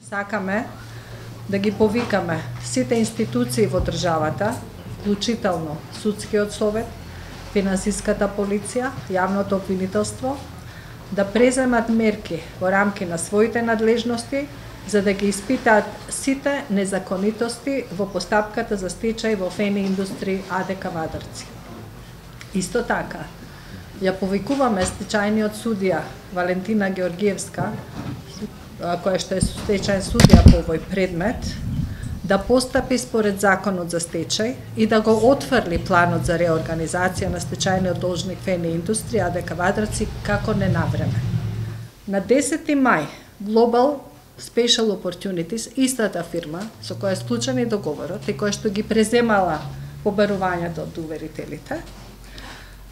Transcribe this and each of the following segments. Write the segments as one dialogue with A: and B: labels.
A: Сакаме да ги повикаме сите институции во државата, вклучително Судскиот совет, Финансиската полиција, Јавното обвинителство, да преземат мерки во рамки на своите надлежности за да ги испитаат сите незаконитости во постапката за стечај во ФЕНИ Индустри АД Кавадарци. Исто така, ја повикуваме стечајниот судија Валентина Георгиевска, која што е стечајен судија по овој предмет, да постапи според законот за стечај и да го отфрли планот за реорганизација на стечајниот должник ФЕНИ Индустри АД Кавадарци како ненавреме. На 10. мај Global Special Opportunities, истата фирма со која е склучен и договорот и која што ги преземала побарувањето од уверителите,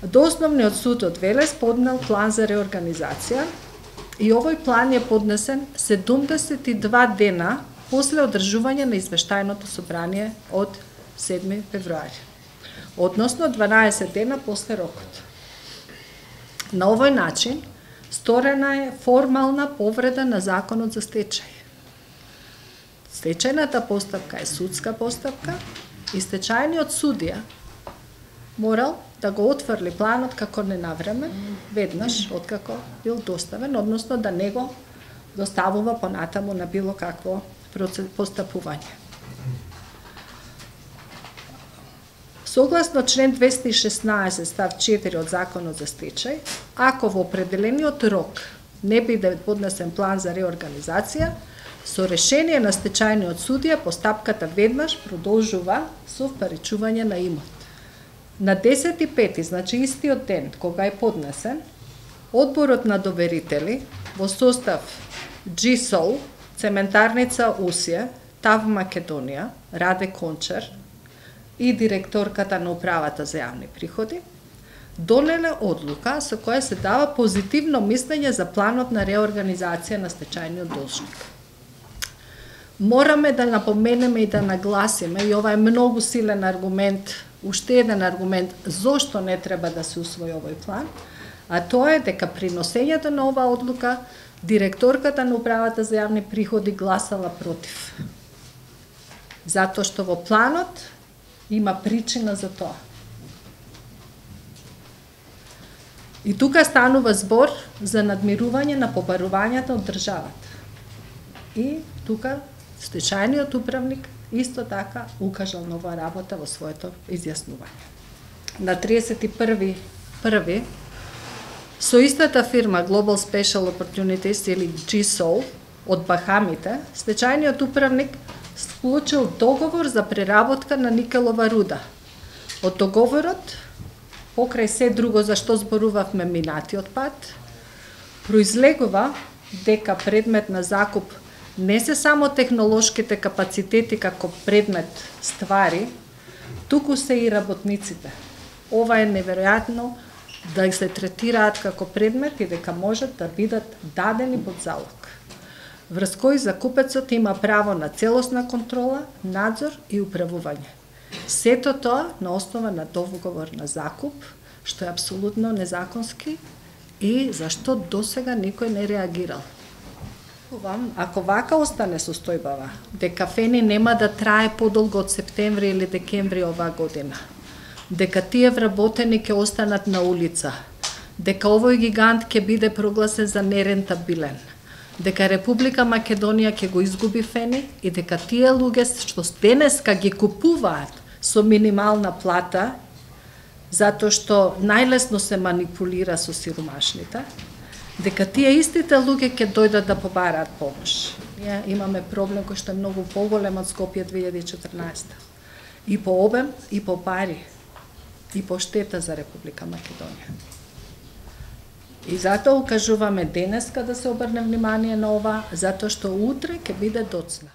A: до Основниот суд од Велес поднел план за реорганизација и овој план е поднесен 72 дена после одржување на извештајното собрание од 7 февруари, односно 12 дена после рокот. На овој начин сторена е формална повреда на законот за стечај. Стечајната постапка е судска постапка и стечајниот судија морал да го отфрли планот како ненавремен веднаш откако бил доставен, односно да не го доставува понатаму на било какво постапување. Согласно член 216 став 4 од Законот за стечај, ако во определениот рок не биде поднесен план за реорганизација, со решение на стечајниот судија постапката веднаш продолжува со впаричување на имот. На 10.5, значи истиот ден кога е поднесен, Одборот на доверители во состав GSOL, Цементарница Усје, ТАВ Македонија, Раде Кончар и директорката на Управата за јавни приходи, донеле одлука со која се дава позитивно мислење за планот на реорганизација на стечајниот должник. Мораме да напоменеме и да нагласиме, и ова е многу силен аргумент, уште еден аргумент зошто не треба да се усвои овој план, а тоа е дека при носењето на оваа одлука директорката на Управата за јавни приходи гласала против. Затоа што во планот има причина за тоа. И тука станува збор за надмирување на побарувањата од државата. И тука стечајниот управник исто така укажал на оваа работа во своето изјаснување. На 31.1. со истата фирма Global Special Opportunities или GSOL од Бахамите, стечајниот управник склучил договор за преработка на никелова руда. Од договорот, покрај се друго за што зборувавме минатиот пат, произлегува дека предмет на закуп не се само технолошките капацитети како предмет ствари, туку се и работниците. Ова е неверојатно да се третираат како предмет и дека можат да бидат дадени под залог. Врз кој закупецот има право на целосна контрола, надзор и управување. Сето тоа на основа на договор на закуп, што е апсолутно незаконски и зашто досега никој не реагирал. Ако вака остане состојбава, дека ФЕНИ нема да трае подолго од септември или декември оваа година, дека тие вработени ќе останат на улица, дека овој гигант ќе биде прогласен за нерентабилен, дека Република Македонија ќе го изгуби ФЕНИ и дека тие луѓе што денеска ги купуваат со минимална плата, затоа што најлесно се манипулира со сиромашните, дека тие истите луѓе ќе дојдат да побараат помош. Ние имаме проблем кој што е многу поголем од Скопје 2014. И по обем, и по пари, и по штета за Република Македонија. И затоа укажуваме денеска да се обрне внимание на ова, затоа што утре ќе биде доцна.